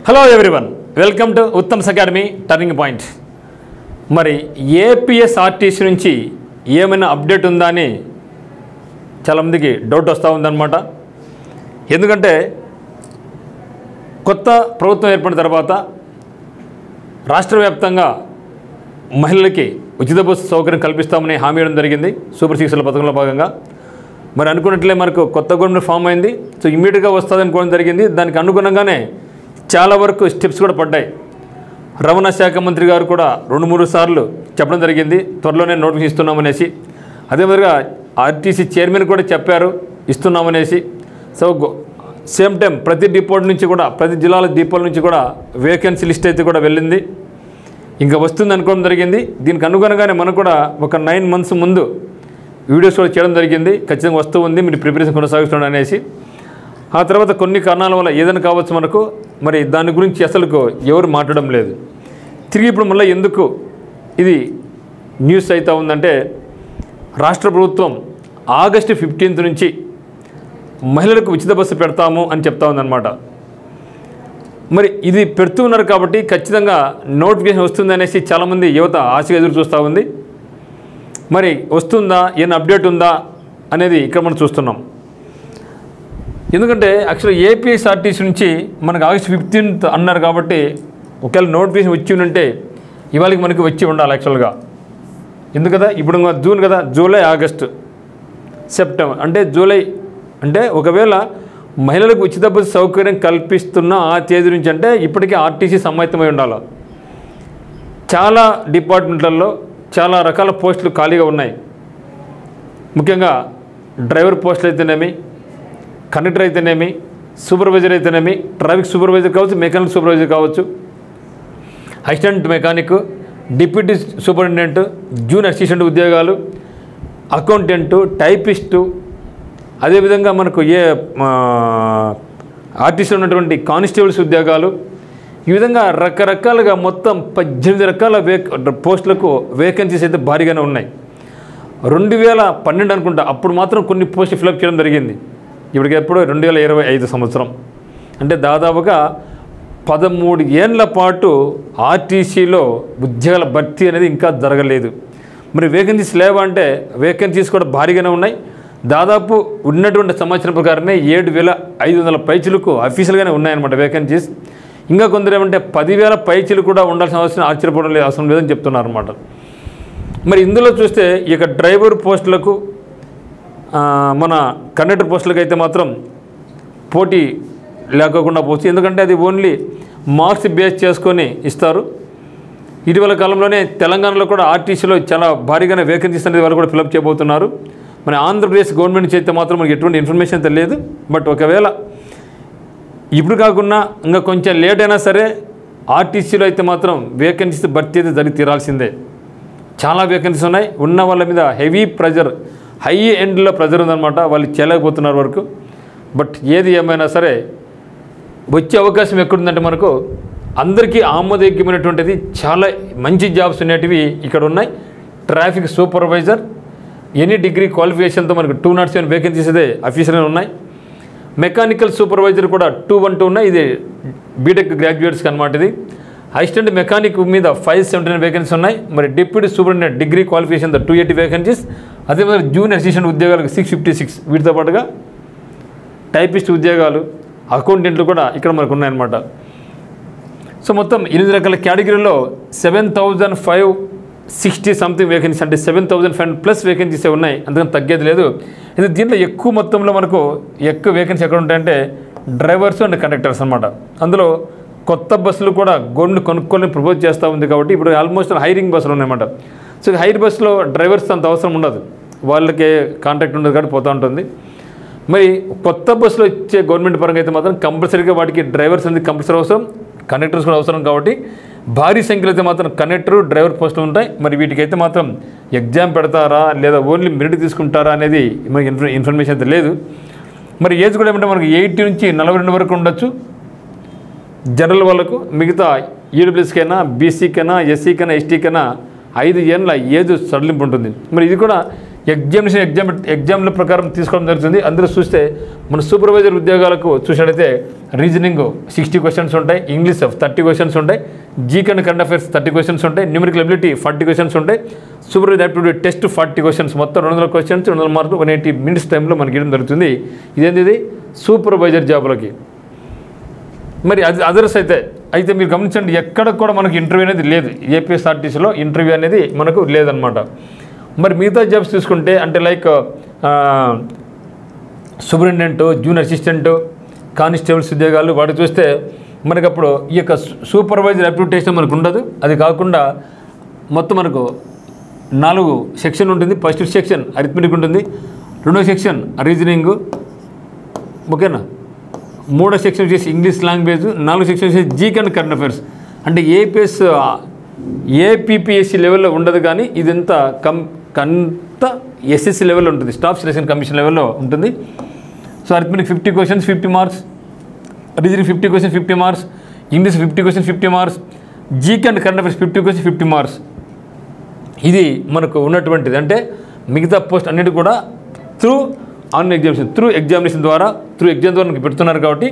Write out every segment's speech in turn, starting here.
Hello everyone, welcome to Uttam's academy turning point. మరి APSRTC నుంచి ఏమైనా అప్డేట్ ఉందా అని చాలామందికి డౌట్ వస్తూ ఉందన్నమాట. ఎందుకంటే కొత్త ప్రభుత్వం ఏర్పడిన తర్వాత రాష్ట్ర వ్యాప్తంగా మహిళలకి ఉచిత బస్సు సౌకర్యం కల్పిస్తామని హామీ ఇవ్వడం జరిగింది సూపర్ 6 పథకంలో భాగంగా. మరి అనుకున్నట్లే మనకు కొత్త గవర్నమెంట్ ఫామ్ అయింది. సో ఇమ్మీడియట్గా వస్తుంది అనుకోవడం జరిగింది. దానికి అనుగుణంగానే చాలా వరకు స్టెప్స్ కూడా పడ్డాయి. రవాణా శాఖ మంత్రి గారు కూడా 2-3 సార్లు చెప్పడం జరిగింది త్వరలోనే నోటిఫికేషన్ ఇస్తున్నామనేసి. అదేవిధంగా ఆర్టీసీ చైర్మన్ కూడా చెప్పారు ఇస్తున్నామనేసి. సో సేమ్ టైం ప్రతి డిపోట్ నుంచి కూడా, ప్రతి జిల్లాల డిపోల నుంచి కూడా వేకెన్సీ లిస్ట్ అయితే కూడా వెళ్ళింది, ఇంకా వస్తుంది అనుకోవడం జరిగింది. దీనికి అనుగుణంగానే మనకు కూడా ఒక 9 months ముందు వీడియోస్ కూడా చేయడం జరిగింది. ఖచ్చితంగా వస్తూ ఉంది, మీరు ప్రిపరేషన్ కొనసాగిస్తున్నాడు అనేసి. ఆ తర్వాత కొన్ని కారణాల వల్ల ఏదైనా కావచ్చు మనకు, మరి దాని గురించి అసలుకు ఎవరు మాట్లాడడం లేదు. తిరిగి ఇప్పుడు మళ్ళీ ఎందుకు ఇది న్యూస్ అవుతూ ఉందంటే, రాష్ట్ర ప్రభుత్వం ఆగస్టు 15th నుంచి మహిళలకు ఉచిత బస్సు పెడతాము అని చెప్తా ఉందన్నమాట. మరి ఇది పెడుతూ ఉన్నారు కాబట్టి ఖచ్చితంగా నోటిఫికేషన్ వస్తుంది అనేసి చాలామంది యువత ఆశగా ఎదురు చూస్తూ ఉంది. మరి వస్తుందా, ఏమైనా అప్డేట్ ఉందా అనేది ఇక్కడ మనం చూస్తున్నాం. ఎందుకంటే యాక్చువల్గా ఏపీఎస్ఆర్టీసీ నుంచి మనకు ఆగస్టు 15th అన్నారు కాబట్టి ఒకవేళ నోటిఫికేషన్ వచ్చి ఉంటే ఇవాళకి మనకి వచ్చి ఉండాలి యాక్చువల్గా. ఎందుకు కదా, ఇప్పుడు జూన్ కదా, జూలై, ఆగస్టు, సెప్టెంబర్ అంటే జూలై అంటే ఒకవేళ మహిళలకు ఉచిత బస్సు సౌకర్యం కల్పిస్తున్న ఆ తేదీ నుంచి అంటే ఇప్పటికీ ఆర్టీసీ సమాయత్తమై ఉండాలి. చాలా డిపార్ట్మెంట్లలో చాలా రకాల పోస్టులు ఖాళీగా ఉన్నాయి. ముఖ్యంగా డ్రైవర్ పోస్టులు అయితేనేమి, కండక్టర్ అయితేనేమి, సూపర్వైజర్ అయితేనేమి, ట్రాఫిక్ సూపర్వైజర్ కావచ్చు, మెకానిక్ సూపర్వైజర్ కావచ్చు, assistant mechanic, deputy superintendent, junior assistant ఉద్యోగాలు, అకౌంటెంటు, టైపిస్టు, అదేవిధంగా మనకు ఆర్టీసీలో ఉన్నటువంటి కానిస్టేబుల్స్ ఉద్యోగాలు, ఈ విధంగా రకరకాలుగా మొత్తం 18 రకాల పోస్టులకు వేకెన్సీస్ అయితే భారీగానే ఉన్నాయి. 2012 అనుకుంటా అప్పుడు మాత్రం కొన్ని పోస్టులు ఫిలప్ చేయడం జరిగింది. ఇప్పటికి ఎప్పుడు 2025 సంవత్సరం అంటే దాదాపుగా 13 ఏళ్ల పాటు ఆర్టీసీలో ఉద్యోగాల భర్తీ అనేది ఇంకా జరగలేదు. మరి వేకెన్సీస్ లేవా అంటే వేకెన్సీస్ కూడా భారీగానే ఉన్నాయి. దాదాపు ఉన్నటువంటి సమాచారం ప్రకారమే 7,500 పైచిలకు అఫీషియల్గానే ఉన్నాయన్నమాట వేకెన్సీస్. ఇంకా కొందరు ఏమంటే 10,000 పైచిలు కూడా ఉండాల్సిన అవసరం లేదని చెప్తున్నారు అన్నమాట. మరి ఇందులో చూస్తే ఇక డ్రైవర్ పోస్టులకు, మన కండక్టర్ పోస్టులకు అయితే మాత్రం పోటీ లేకోకుండా పోవచ్చు. ఎందుకంటే అది ఓన్లీ మార్క్స్ బేస్ చేసుకొని ఇస్తారు. ఇటీవల కాలంలోనే తెలంగాణలో కూడా ఆర్టీసీలో చాలా భారీగానే వేకెన్సీస్ అనేది వాళ్ళు కూడా ఫిలప్ చేయబోతున్నారు. మన ఆంధ్రప్రదేశ్ గవర్నమెంట్ నుంచి అయితే మాత్రం మనకి ఎటువంటి ఇన్ఫర్మేషన్ తెలియదు. బట్ ఒకవేళ ఇప్పుడు కాకుండా ఇంకా కొంచెం లేట్ అయినా సరే ఆర్టీసీలో అయితే మాత్రం వేకెన్సీస్ భర్తీ అయితే జరిగి తీరాల్సిందే. చాలా వేకెన్సీస్ ఉన్నాయి. ఉన్న వాళ్ళ మీద హెవీ ప్రెజర్, హై ఎండ్లో ప్రెజర్ ఉందన్నమాట. వాళ్ళు చేయలేకపోతున్నారు వరకు. బట్ ఏది ఏమైనా సరే వచ్చే అవకాశం ఎక్కడుందంటే మనకు అందరికీ ఆమోదయోగ్యమైనటువంటిది చాలా మంచి జాబ్స్ అనేటివి ఇక్కడ ఉన్నాయి. ట్రాఫిక్ సూపర్వైజర్, ఎనీ డిగ్రీ క్వాలిఫికేషన్తో మనకు 207 వేకెన్సీస్ అయితే అఫీషియల్గా ఉన్నాయి. మెకానికల్ సూపర్వైజర్ కూడా 212 ఉన్నాయి. ఇది బీటెక్ గ్రాడ్యుయేట్స్కి అనమాట. ఇది అసిస్టెంట్ మెకానిక్ మీద 579 వేకెన్సీస్ ఉన్నాయి. మరి డిప్యూటీ సూపరింటెండెంట్ డిగ్రీ క్వాలిఫికేషన్తో 280 వేకెన్సీస్. అదేవిధంగా జూనియర్ అసిస్టెంట్ ఉద్యోగాలకు 656. వీటితో పాటుగా టైపిస్ట్ ఉద్యోగాలు, అకౌంటెంట్లు కూడా ఇక్కడ మనకు ఉన్నాయన్నమాట. సో మొత్తం 8 రకాల కేటగిరీలో 7,560 సంథింగ్ వేకెన్సీ అంటే 7,500+ వేకెన్సీస్ ఉన్నాయి. అందుకని తగ్గేది లేదు. ఇది దీంట్లో ఎక్కువ మొత్తంలో మనకు ఎక్కువ వేకెన్సీ ఎక్కడ ఉంటాయంటే డ్రైవర్స్ అండ్ కండక్టర్స్ అనమాట. అందులో కొత్త బస్సులు కూడా గవర్నమెంట్ కొనుక్కోవాలని ప్రపోజ్ చేస్తూ ఉంది కాబట్టి ఇప్పుడు ఆల్మోస్ట్ హైరింగ్ బస్సులు ఉన్నాయన్నమాట. సో హైర్ బస్సులో డ్రైవర్స్ అంత అవసరం ఉండదు, వాళ్ళకి కాంట్రాక్ట్ ఉండదు కాబట్టి పోతూ ఉంటుంది. మరి కొత్త బస్సులో ఇచ్చే గవర్నమెంట్ పరంగా అయితే మాత్రం కంపల్సరీగా వాటికి డ్రైవర్స్ అనేది కంపల్సరీ అవసరం, కండక్టర్స్ కూడా అవసరం. కాబట్టి భారీ సంఖ్యలో అయితే మాత్రం కండక్టర్, డ్రైవర్ పోస్టులు ఉంటాయి. మరి వీటికైతే మాత్రం ఎగ్జామ్ పెడతారా లేదా ఓన్లీ మెరిట్ తీసుకుంటారా అనేది మనకి ఇన్ఫర్మేషన్ అయితే లేదు. మరి ఏజ్ కూడా ఏమంటే మనకి 80 నుంచి 42 వరకు ఉండొచ్చు జనరల్ వాళ్ళకు. మిగతా ఈడబ్ల్యూఎస్కైనా, బీసీకైనా, ఎస్సీకైనా, ఎస్టీకైనా 5 ఏళ్ళ ఏజ్ సడలింపు ఉంటుంది. మరి ఇది కూడా ఎగ్జామ్ల ప్రకారం తీసుకోవడం జరుగుతుంది. అందులో చూస్తే మన సూపర్వైజర్ ఉద్యోగాలకు చూసినట్టయితే రీజనింగ్ 60 క్వశ్చన్స్ ఉంటాయి, ఇంగ్లీష్ 30 క్వశ్చన్స్ ఉంటాయి, GK and current affairs 30 questions ఉంటాయి, న్యూమరికల్ ఎబిలిటీ 40 క్వశ్చన్స్ ఉంటాయి, సూపర్వైజర్ యాప్టిట్యూడ్ టెస్ట్ 40 క్వశ్చన్స్, మొత్తం 200 క్వశ్చన్స్ 200 మార్కులు 180 మినిట్స్ టైంలో మనకి ఇవ్వడం జరుగుతుంది. ఇది సూపర్వైజర్ జాబులకి. మరి అది అదర్స్ అయితే మీరు గమనించండి, ఎక్కడ కూడా మనకి ఇంటర్వ్యూ అనేది లేదు. ఏపీఎస్ఆర్టీసీలో ఇంటర్వ్యూ అనేది మనకు లేదనమాట. మరి మిగతా జాబ్స్ చూసుకుంటే అంటే like superintendent, junior assistant, constables ఉద్యోగాలు వాటి చూస్తే మనకు అప్పుడు ఈ యొక్క సూపర్వైజర్ అప్లికేషన్ మనకు ఉండదు. అది కాకుండా మొత్తం మనకు 4 సెక్షన్ ఉంటుంది. ఫస్ట్ సెక్షన్ అరిథమెటిక్ ఉంటుంది, 2వ సెక్షన్ రీజనింగ్, ఓకేనా, 3వ సెక్షన్ వచ్చేసి ఇంగ్లీష్ లాంగ్వేజ్, 4వ సెక్షన్ వచ్చేసి జీకే అండ్ కరెంట్ అఫైర్స్. అంటే ఏపీపీఎస్సీ లెవెల్లో ఉండదు, కానీ ఇదంతా కంత ఎస్ఎస్సీ లెవెల్లో ఉంటుంది, స్టాఫ్ సెలక్షన్ కమిషన్ లెవెల్లో ఉంటుంది. So arithmetic 50 questions 50 marks, reasoning 50 questions 50 marks, English 50 questions 50 marks, GK and current affairs 50 questions 50 marks. ఇది మనకు ఉన్నటువంటిది. అంటే మిగతా పోస్ట్ అన్నిటి కూడా త్రూ ఎగ్జామినేషన్ ద్వారా మనకు పెడుతున్నారు. కాబట్టి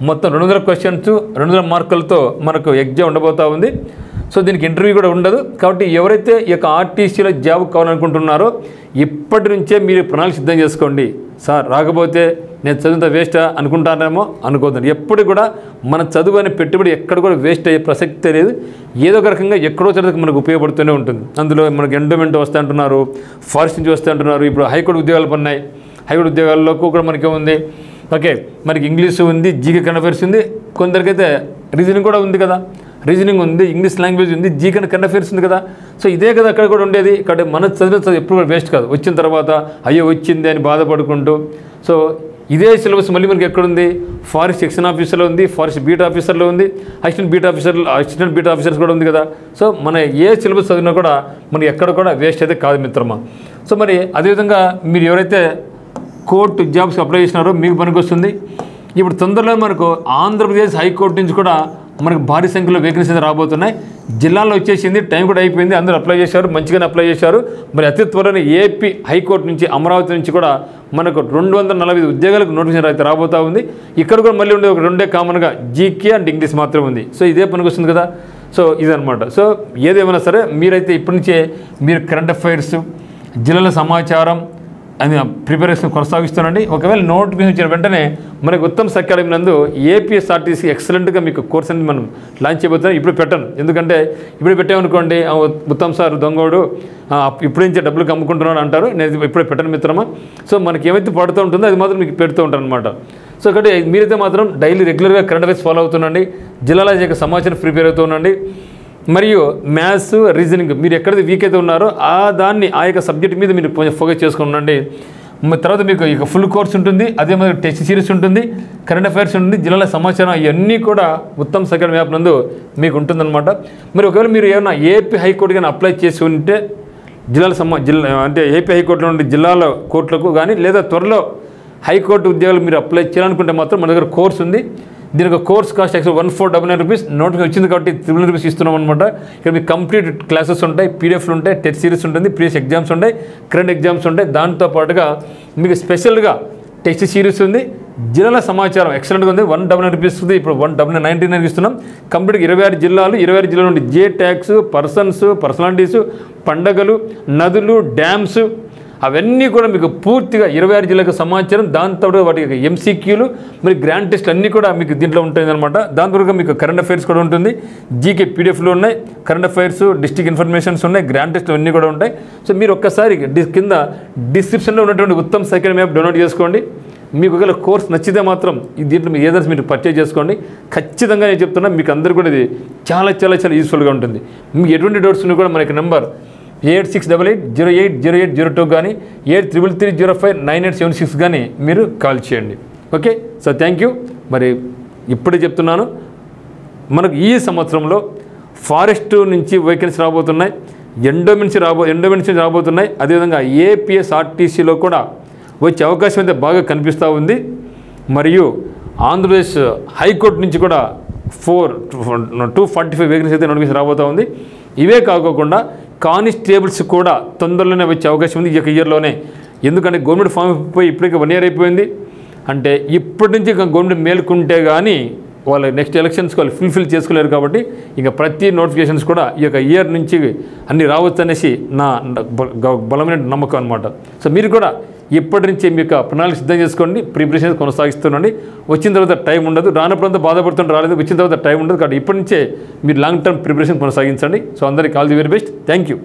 మొత్తం 200 క్వశ్చన్స్ 200 మార్కులతో మనకు ఎగ్జామ్ ఉండబోతూ ఉంది. సో దీనికి ఇంటర్వ్యూ కూడా ఉండదు. కాబట్టి ఎవరైతే ఈ యొక్క ఆర్టీసీలో జాబ్ కావాలనుకుంటున్నారో ఇప్పటి నుంచే మీరు ప్రణాళిక సిద్ధం చేసుకోండి. సార్ రాకపోతే నేను చదువుతా వేస్టా అనుకుంటానేమో అనుకోదండి. ఎప్పుడు కూడా మన చదువు అనే పెట్టుబడి ఎక్కడ కూడా వేస్ట్ అయ్యే ప్రసక్తే లేదు. ఏదో ఒక రకంగా ఎక్కడో చదువుకు మనకు ఉపయోగపడుతూనే ఉంటుంది. అందులో మనకు ఎండోమెంట్ వస్తూ అంటున్నారు, ఫారెస్ట్ నుంచి వస్తూ అంటున్నారు, ఇప్పుడు హైకోర్టు ఉద్యోగాలు పడినాయి. హైకోర్టు ఉద్యోగాల్లో కూడా మనకి ఉంది, ఓకే, మనకి ఇంగ్లీషు ఉంది, జీకే కరెంట్ అఫైర్స్ ఉంది, కొందరికైతే రీజనింగ్ కూడా ఉంది కదా, రీజనింగ్ ఉంది, ఇంగ్లీష్ లాంగ్వేజ్ ఉంది, జీకే అండ్ కరెంట్ అఫైర్స్ ఉంది కదా. సో ఇదే కదా అక్కడ కూడా ఉండేది. కాబట్టి మన చదువు ఎప్పుడు కూడా వేస్ట్ కాదు. వచ్చిన తర్వాత అయ్యో వచ్చింది అని బాధపడుకుంటూ, సో ఇదే సిలబస్ మళ్ళీ మనకి ఎక్కడుంది, ఫారెస్ట్ సెక్షన్ ఆఫీసర్లో ఉంది, ఫారెస్ట్ బీట్ ఆఫీసర్లో ఉంది, అసిస్టెంట్ బీట్ ఆఫీసర్స్ కూడా ఉంది కదా. సో మన ఏ సిలబస్ చదివినా కూడా మనకి ఎక్కడ కూడా వేస్ట్ అయితే కాదు మిత్రమా. సో మరి అదేవిధంగా మీరు ఎవరైతే కోర్టు జాబ్స్కి అప్లై చేసినారో మీకు పనికి వస్తుంది. ఇప్పుడు తొందరలో మనకు ఆంధ్రప్రదేశ్ హైకోర్టు నుంచి కూడా మనకు భారీ సంఖ్యలో వేకెన్సీస్ రాబోతున్నాయి. జిల్లాలో వచ్చేసింది, టైం కూడా అయిపోయింది, అందరూ అప్లై చేశారు, మంచిగానే అప్లై చేశారు. మరి అతి త్వరలో ఏపీ హైకోర్టు నుంచి అమరావతి నుంచి కూడా మనకు 245 ఉద్యోగాలకు నోటిఫికేషన్ అయితే రాబోతూ ఉంది. ఇక్కడ కూడా మళ్ళీ ఉండే ఒక 2 కామన్గా జీకే అండ్ ఇంగ్లీష్ మాత్రమే ఉంది. సో ఇదే పనికి వస్తుంది కదా. సో ఇదనమాట. సో ఏదేమైనా సరే మీరైతే ఇప్పటి నుంచే మీరు కరెంట్ అఫైర్స్, జిల్లాల సమాచారం అది ప్రిపరేషన్ కొనసాగిస్తానండి. ఒకవేళ నోటిఫికేషన్ ఇచ్చిన వెంటనే మనకు ఉత్తమ్ అకాడమీ నందు ఏపీఎస్ఆర్టీసీ ఎక్సలెంట్గా మీకు కోర్స్ అనేది మనం లాంచ్ చేయబోతున్నాం. ఇప్పుడు పెట్టను, ఎందుకంటే ఇప్పుడు పెట్టామనుకోండి ఉత్తమ్ సార్ దొంగోడు ఇప్పుడే నుంచే డబ్బులు అమ్ముకుంటున్నాడు అంటారు. నేను ఇప్పుడే పెట్టను మిత్రమా. సో మనకి ఏమైతే పడుతూ ఉంటుందో అది మాత్రం మీకు పెడుతూ ఉంటాను అనమాట. సో కాబట్టి మీరైతే మాత్రం డైలీ రెగ్యులర్గా కరెంట్ అఫైర్స్ ఫాలో అవుతుండండి, జిల్లాల యొక్క సమాచారం ప్రిపేర్ అవుతూ ఉండండి. మరియు మ్యాథ్స్, రీజనింగ్ మీరు ఎక్కడైతే వీక్ అయితే ఉన్నారో ఆ యొక్క సబ్జెక్ట్ మీద మీరు కొంచెం ఫోకస్ చేసుకుని ఉండండి. తర్వాత మీకు ఇక ఫుల్ కోర్స్ ఉంటుంది, అదే మరి టెస్ట్ సిరీస్ ఉంటుంది, కరెంట్ అఫైర్స్ ఉంటుంది, జిల్లాల సమాచారం ఇవన్నీ కూడా ఉత్తమ్ అకాడమీ యాప్ నందు మీకు ఉంటుందన్నమాట. మరి ఒకవేళ మీరు ఏమైనా ఏపీ హైకోర్టు కానీ అప్లై చేసి ఉంటే జిల్లా అంటే ఏపీ హైకోర్టులో ఉండే జిల్లాల కోర్టులకు కానీ లేదా త్వరలో హైకోర్టు ఉద్యోగాలు మీరు అప్లై చేయాలనుకుంటే మాత్రం మన దగ్గర కోర్స్ ఉంది. దీనికి course cost actual 1499 rupees. Notification వచ్చింది కాబట్టి 300 రూపీస్ ఇస్తున్నాం అనమాట. ఇక్కడ మీకు కంప్లీట్ క్లాసెస్ ఉంటాయి, పీడిఎఫ్లు ఉంటాయి, టెస్ట్ సిరీస్ ఉంటుంది, ప్రీవియస్ ఎగ్జామ్స్ ఉంటాయి, కరెంట్ ఎగ్జామ్స్ ఉంటాయి. దాంతోపాటుగా మీకు స్పెషల్గా టెస్ట్ సిరీస్ ఉంది, జిల్లాల సమాచారం ఎక్సలెంట్గా ఉంది. 199 రూపీస్ ఉంది, ఇప్పుడు 199 ఇస్తున్నాం. కంప్లీట్గా 26 జిల్లాలు, 26 జిల్లాల నుండి జే ట్యాక్స్, పర్సన్స్, పర్సనాలిటీసు, పండగలు, నదులు, డ్యామ్స్ అవన్నీ కూడా మీకు పూర్తిగా 26 జిల్లాలకు సమాచారం. దాంతో వాటి ఎంసీక్యూలు మరి గ్రాండ్ టెస్ట్లు అన్నీ కూడా మీకు దీంట్లో ఉంటుంది అనమాట. దాంతో మీకు కరెంట్ అఫైర్స్ కూడా ఉంటుంది, జీకే పీడిఎఫ్లు ఉన్నాయి, కరెంట్ అఫైర్స్, డిస్ట్రిక్ట్ ఇన్ఫర్మేషన్స్ ఉన్నాయి, గ్రాండ్ టెస్ట్లు అన్నీ కూడా ఉంటాయి. సో మీరు ఒక్కసారి కింద డిస్క్రిప్షన్లో ఉన్నటువంటి ఉత్తమ్ అకాడమీ యాప్ డౌన్లోడ్ చేసుకోండి. మీకు ఒకవేళ కోర్స్ నచ్చితే మాత్రం దీంట్లో మీరు ఏదైనా మీరు పర్చేజ్ చేసుకోండి. ఖచ్చితంగా నేను చెప్తున్నా మీకు అందరూ కూడా ఇది చాలా చాలా చాలా యూస్ఫుల్గా ఉంటుంది. మీకు ఎటువంటి డౌట్స్ ఉన్నా కూడా మనకి నెంబర్ 8688080802 కానీ 8330598876 కానీ మీరు కాల్ చేయండి. Okay, so thank you. మరి ఇప్పుడే చెప్తున్నాను, మనకు ఈ సంవత్సరంలో ఫారెస్ట్ నుంచి వేకెన్సీ రాబోతున్నాయి, ఎండోమెంట్స్ రాబోతున్నాయి. అదేవిధంగా ఏపీఎస్ఆర్టీసీలో కూడా వచ్చే అవకాశం అయితే బాగా కనిపిస్తూ ఉంది. మరియు ఆంధ్రప్రదేశ్ హైకోర్టు నుంచి కూడా 245 వేకెన్సీ అయితే నోటిఫికేషన్ రాబోతూ ఉంది. ఇవే కాకోకుండా కానిస్టేబుల్స్ కూడా తొందరలోనే వచ్చే అవకాశం ఉంది ఈ యొక్క ఇయర్లోనే. ఎందుకంటే గవర్నమెంట్ ఫామ్ అయిపోయి ఇప్పటికే 1 year అయిపోయింది. అంటే ఇప్పటి నుంచి గవర్నమెంట్ మేలుకుంటే కానీ వాళ్ళు నెక్స్ట్ ఎలక్షన్స్కి వాళ్ళు ఫుల్ఫిల్ చేసుకోలేరు. కాబట్టి ఇంకా ప్రతి నోటిఫికేషన్స్ కూడా ఈ యొక్క ఇయర్ నుంచి అన్నీ రావచ్చు అనేసి నా బలమైన నమ్మకం అనమాట. సో మీరు కూడా ఇప్పటి నుంచి మీ యొక్క ప్రణాళిక సిద్ధం చేసుకోండి, ప్రిపరేషన్ కొనసాగిస్తుండండి. వచ్చిన తర్వాత టైం ఉండదు, రానప్పుడంతా బాధపడుతుంటే రాలేదు, వచ్చిన తర్వాత టైం ఉండదు. కాబట్టి ఇప్పటి నుంచే మీరు లాంగ్ టర్మ్ ప్రిపరేషన్ కొనసాగించండి. సో అందరికీ all the very best. Thank you.